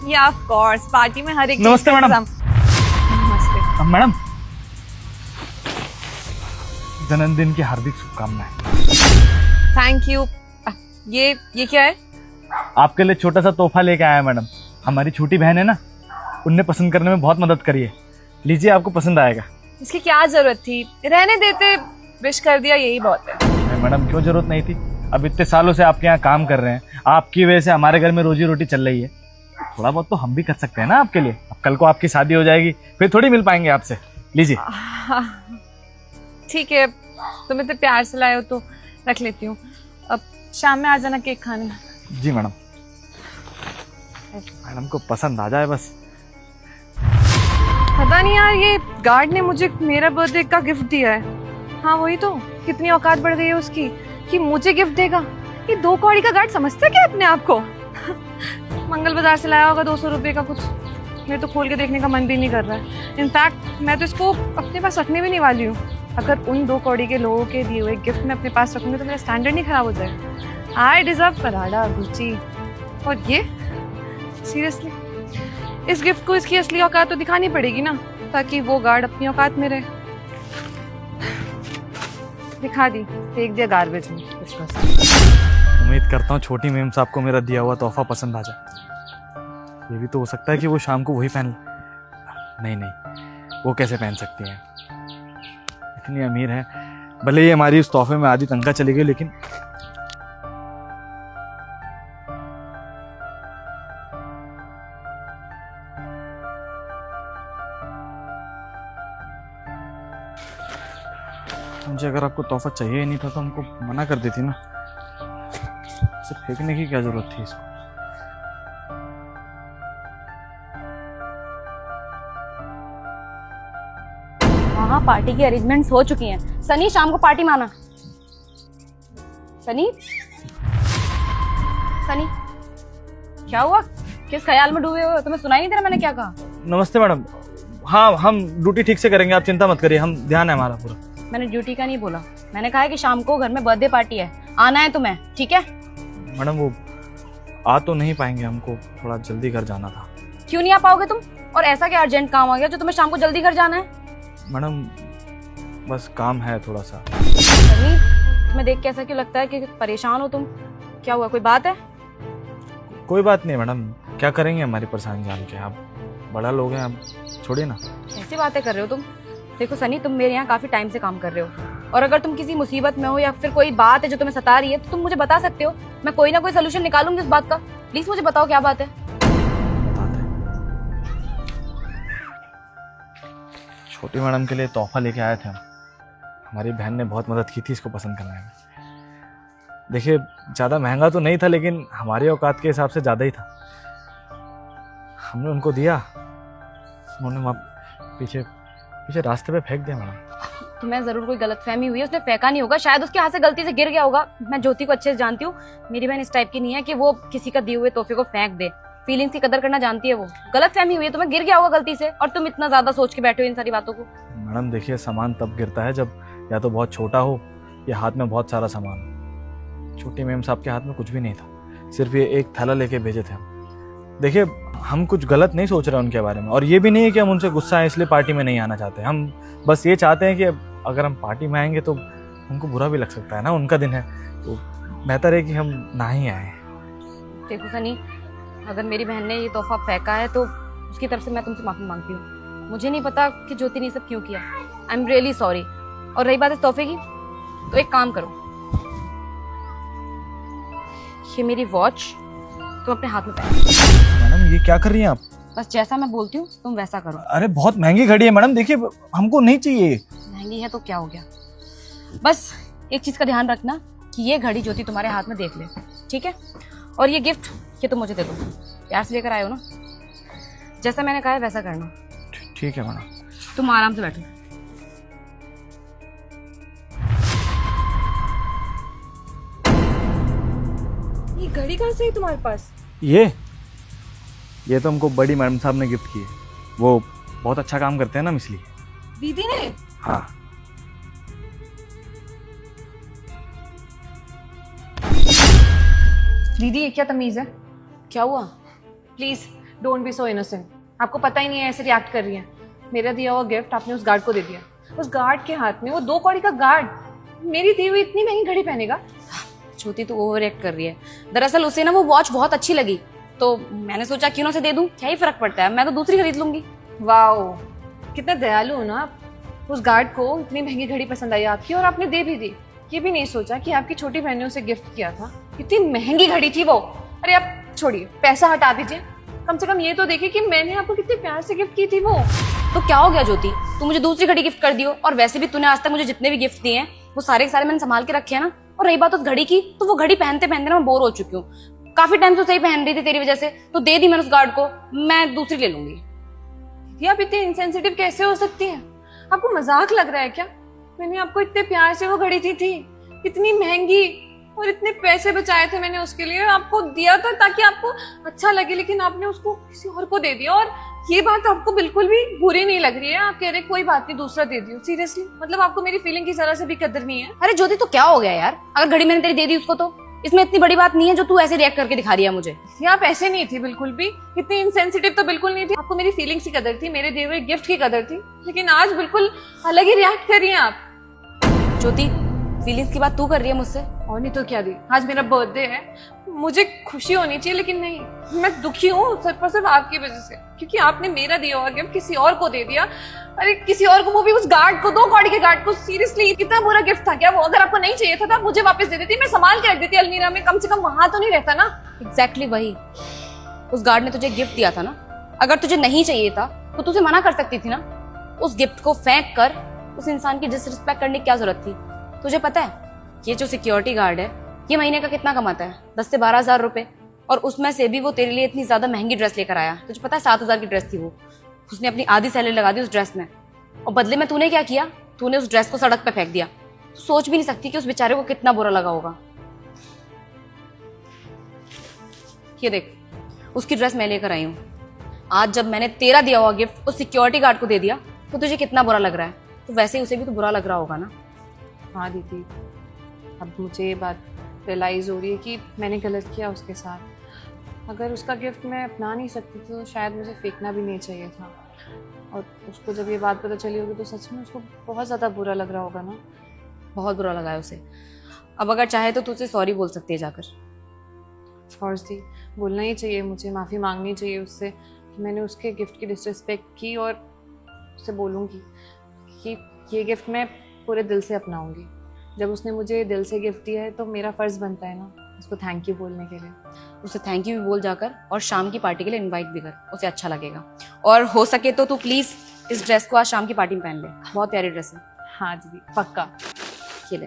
या of course, party में हर एक नमस्ते मैडम। नमस्ते मैडम, जन्मदिन की हार्दिक शुभकामनाएं। Thank you. ये क्या है? आपके लिए छोटा सा तोहफा लेके आया मैडम। हमारी छोटी बहन है ना, उनने पसंद करने में बहुत मदद करी है। लीजिए, आपको पसंद आएगा। इसकी क्या जरूरत थी, रहने देते, विश कर दिया यही बहुत है। नहीं मैडम, क्यों जरूरत नहीं थी? अब इतने सालों से आपके यहाँ काम कर रहे हैं, आपकी वजह से हमारे घर में रोजी रोटी चल रही है। थोड़ा बहुत तो हम भी कर सकते हैं ना आपके लिए। अब कल को आपकी शादी हो जाएगी, फिर थोड़ी मिल पाएंगे आपसे। लीजिए। ठीक है, तुम इतने प्यार से लाए हो तो रख लेती हूँ। अब शाम में आ जाना केक खाने। जी मैडम। मैडम को पसंद आ जाए बस। पता नहीं यार, ये गार्ड ने मुझे मेरा बर्थडे का गिफ्ट दिया है। हाँ वही तो, कितनी औकात बढ़ गई है उसकी कि मुझे गिफ्ट देगा। ये 2 कौड़ी का गार्ड समझता है क्या अपने आप को? मंगल बाजार से लाया होगा 200 रुपए का कुछ। मेरे तो खोल के देखने का मन भी नहीं कर रहा है। इनफैक्ट मैं तो इसको अपने पास रखने भी नहीं वाली हूँ। अगर उन 2 कौड़ी के लोगों के दिए हुए गिफ्ट में अपने पास रखूंगी तो मेरा स्टैंडर्ड नहीं खराब हो जाएगा। I deserve Prada Gucci. और ये सीरियसली, इस गिफ्ट को इसकी असली औकात तो दिखानी पड़ेगी ना, ताकि वो गार्ड अपनी औकात में रहे। दिखा दी, फेंक दिया गार्बेज में। उम्मीद करता हूँ छोटी मेम साहब को मेरा दिया हुआ तोहफा पसंद आ जाए। ये भी तो हो सकता है कि वो शाम को वही पहन ले। नहीं, वो कैसे पहन सकती हैं? इतनी अमीर है, भले ही हमारी उस तोहफे में आधी तनख्वाह चली गई, लेकिन मुझे अगर आपको तोहफा चाहिए ही नहीं था तो हमको मना कर देती ना। इसे फेंकने की क्या जरूरत थी इसको? हाँ, पार्टी की अरेंजमेंट्स हो चुकी हैं। सनी, शाम को पार्टी में आना। सनी, सनी, क्या हुआ? किस ख्याल में डूबे हो? तुम्हें सुनाई नहीं दे रहा मैंने क्या कहा? नमस्ते मैडम। हाँ, हम ड्यूटी ठीक से करेंगे, आप चिंता मत करिए, हम ध्यान है हमारा पूरा। मैंने ड्यूटी का नहीं बोला, मैंने कहा है कि शाम को घर में बर्थडे पार्टी है, आना है तुम्हें, ठीक है? मैडम, वो आ तो नहीं पाएंगे, हमको थोड़ा जल्दी घर जाना था। क्यों नहीं आ पाओगे तुम? और ऐसा क्या अर्जेंट काम आ गया जो तुम्हें शाम को जल्दी घर जाना है? मैडम, बस काम है थोड़ा सा। सनी, तुम्हें देख के ऐसा क्यों लगता है कि परेशान हो तुम? क्या हुआ, कोई बात है? कोई बात नहीं मैडम, क्या करेंगे हमारी परेशानी जान के? आप बड़ा लोग हैं, आप छोड़िए ना। ऐसी बातें कर रहे हो तुम? देखो सनी, तुम मेरे यहाँ काफी टाइम से काम कर रहे हो, और अगर तुम किसी मुसीबत में हो या फिर कोई बात है जो तुम्हें सता रही है तो तुम मुझे बता सकते हो। मैं कोई ना कोई सोल्यूशन निकालूंगी उस बात का। प्लीज मुझे बताओ क्या बात है। बताते हैं। छोटी मैडम के लिए तोहफा लेके आए थे हम। हमारी बहन ने बहुत मदद की थी इसको पसंद करने में। देखिए, ज़्यादा महंगा तो नहीं था, लेकिन हमारी औकात के हिसाब से ज़्यादा ही था। हमने उनको दिया, उन्होंने वहाँ पीछे रास्ते पे फेंक दिया मैडम। तुम्हें जरूर कोई गलतफहमी हुई है, उसने फेंका नहीं होगा, शायद उसके हाथ से गलती से गिर गया होगा। मैं ज्योति को अच्छे से जानती हूँ, मेरी बहन इस टाइप की नहीं है कि वो किसी का दिए हुए तोहफे को फेंक दे। फीलिंग्स की कदर करना जानती है वो। गलतफहमी हुई है, तुम्हें गिर गया होगा गलती से, और तुम इतना ज्यादा सोच के बैठे हो इन सारी बातों को। मैडम देखिए, सामान तब गिरता है जब या तो बहुत छोटा हो या हाथ में बहुत सारा सामान हो। छोटी मैम साहब के हाथ में कुछ भी नहीं था, सिर्फ ये एक थैला लेके भेजे थे हम। देखिए, हम कुछ गलत नहीं सोच रहे उनके बारे में, और ये भी नहीं है कि हम उनसे गुस्सा है इसलिए पार्टी में नहीं आना चाहते। हम बस ये चाहते हैं कि अगर हम पार्टी में आएंगे तो उनको बुरा भी लग सकता है ना, उनका दिन है, तो बेहतर है कि हम ना ही आए। देखो सनी, अगर मेरी बहन ने ये तोहफा फेंका है तो उसकी तरफ से मैं तुमसे माफी मांगती हूँ। मुझे नहीं पता कि ज्योति ने ये सब क्यों किया। I am really sorry. और रही बात इस तोहफे की, तो एक काम करो, ये मेरी वॉच तुम अपने हाथ में पहनो। मैडम, ये क्या कर रही हैं आप? बस जैसा मैं बोलती हूँ तुम वैसा करो। अरे बहुत महंगी घड़ी है मैडम, देखिए हमको नहीं चाहिए। महंगी है तो क्या हो गया? बस एक चीज का ध्यान रखना कि ये घड़ी ज्योति तुम्हारे हाथ में देख ले, ठीक है? और ये गिफ्ट, ये तुम मुझे दे दो। प्यार से लेकर आए हो ना, जैसा मैंने कहा है वैसा करना। ठीक है मैडम। तुम आराम से बैठो। ये घड़ी कहाँ से है तुम्हारे पास? ये तो हमको बड़ी मैडम साहब ने गिफ्ट की है। वो बहुत अच्छा काम करते हैं ना, इसलिए। दीदी ने? हाँ। दीदी, ये क्या तमीज है? क्या हुआ? Please don't be so innocent. आपको पता ही नहीं है ऐसे रिएक्ट कर रही है। मेरा दिया हुआ गिफ्ट आपने उस गार्ड को दे दिया। उस गार्ड के हाथ में, वो 2 कौड़ी का गार्ड, मेरी दी हुई इतनी महंगी घड़ी पहनेगा? ज्योति तू ओवर एक्ट कर रही है। दरअसल उसे ना वो वॉच बहुत अच्छी लगी, तो मैंने सोचा क्यों ना उसे दे दूं, क्या ही फर्क पड़ता है, मैं तो दूसरी खरीद लूंगी। वाओ, कितना दयालु हो ना आप। उस गार्ड को इतनी महंगी घड़ी पसंद आई आपकी और आपने दे भी दी। ये भी नहीं सोचा कि आपकी छोटी बहन ने उसे गिफ्ट किया था। इतनी महंगी घड़ी थी वो। अरे आप छोड़िए, पैसा हटा दीजिए। कम से कम ये तो देखिए कि मैंने आपको कितने प्यार से गिफ्ट की थी वो। तो क्या हो गया ज्योति, तू मुझे दूसरी घड़ी गिफ्ट कर दियो, और वैसे भी तूने आज तक मुझे जितने भी गिफ्ट दिए हैं वो सारे के सारे मैंने संभाल के रखे हैं ना। और रही बात उस घड़ी की, तो वो घड़ी पहनते पहनते ना मैं बोर हो चुकी हूँ। काफी टाइम से सही पहन रही थी तेरी वजह से, तो दे दी मैंने उस गार्ड को, मैं दूसरी ले लूंगी। ये आप इतनी इंसेंसिटिव कैसे हो सकती हैं? आपको मजाक लग रहा है क्या? मैंने आपको इतने प्यार से वो घड़ी दी थी, इतनी महंगी, और इतने पैसे बचाए थे मैंने उसके लिए, आपको दिया था ताकि आपको अच्छा लगे, लेकिन आपने उसको किसी और को दे दिया। और ये बात आपको बिल्कुल भी बुरी नहीं लग रही है? आप कह रहे कोई बात नहीं, दूसरा दे दियो। सीरियसली, मतलब आपको मेरी फीलिंग की जरा से भी कदर नहीं है? अरे ज्योति तो क्या हो गया यार, अगर घड़ी मैंने तेरी दे दी उसको तो इसमें इतनी बड़ी बात नहीं है जो तू ऐसे रिएक्ट करके दिखा रही है मुझे। ये आप ऐसे नहीं थी बिल्कुल भी, इतनी इंसेंसिटिव तो बिल्कुल नहीं थी। आपको मेरी फीलिंग्स की कदर थी, मेरे दिए हुए गिफ्ट की कदर थी, लेकिन आज बिल्कुल अलग ही रिएक्ट कर रही हैं आप। ज्योति, फीलिंग्स की बात तू कर रही है मुझसे? और नहीं तो क्या दी, आज मेरा बर्थडे है, मुझे खुशी होनी चाहिए, लेकिन नहीं, मैं दुखी हूँ सिर्फ और सिर्फ आपकी वजह से, क्योंकि आपने मेरा दिया हुआ गिफ्ट किसी और को दे दिया। अरे किसी और को, वो भी उस गार्ड को, 2 कौड़ी के गार्ड को। सीरियसली, कितना बुरा गिफ्ट था क्या वो? अगर आपको नहीं चाहिए था तो आप मुझे वापस दे देती, मैं संभाल के रख देती अलमीरा में, कम से कम वहां तो नहीं रहता ना। एग्जैक्टली वही, उस गार्ड ने तुझे गिफ्ट दिया था ना, अगर तुझे नहीं चाहिए था तो तुझे मना कर सकती थी ना। उस गिफ्ट को फेंक कर उस इंसान की डिसरिस्पेक्ट करने की क्या जरूरत थी? तुझे पता है ये जो सिक्योरिटी गार्ड है ये महीने का कितना कमाता है? 10 से 12 हजार रुपए, और उसमें से भी वो तेरे लिए इतनी ज्यादा महंगी ड्रेस लेकर आया। तुझे पता है 7 हजार की ड्रेस थी वो, उसने अपनी आधी सैलरी लगा दी उस ड्रेस में, और बदले में तूने क्या किया? तूने उस ड्रेस को सड़क पे फेंक दिया। तू सोच भी नहीं सकती कि उस बेचारे को कितना बुरा लगा होगा। ये देख, उसकी ड्रेस मैं लेकर आई हूँ। आज जब मैंने तेरा दिया हुआ गिफ्ट उस सिक्योरिटी गार्ड को दे दिया तो तुझे कितना बुरा लग रहा है, तो वैसे ही उसे भी तो बुरा लग रहा होगा ना। हाँ दीदी, अब मुझे ये बात रियलाइज़ हो रही है कि मैंने गलत किया उसके साथ। अगर उसका गिफ्ट मैं अपना नहीं सकती तो शायद मुझे फेंकना भी नहीं चाहिए था। और उसको जब ये बात पता चली होगी तो सच में उसको बहुत ज़्यादा बुरा लग रहा होगा ना। बहुत बुरा लगा है उसे। अब अगर चाहे तो तुझे सॉरी बोल सकती है जाकर। ऑफकोर्स दी, बोलना ही चाहिए मुझे, माफ़ी मांगनी चाहिए उससे कि मैंने उसके गिफ्ट की डिसरिस्पेक्ट की, और उससे बोलूँगी कि ये गिफ्ट मैं पूरे दिल से अपनाऊँगी। जब उसने मुझे दिल से गिफ्ट दिया है तो मेरा फ़र्ज़ बनता है ना उसको थैंक यू बोलने के लिए। उसे थैंक यू भी बोल जाकर, और शाम की पार्टी के लिए इनवाइट भी कर, उसे अच्छा लगेगा। और हो सके तो तू प्लीज़ इस ड्रेस को आज शाम की पार्टी में पहन ले, बहुत प्यारी ड्रेस है। हाँ दीदी, पक्का। ये ले।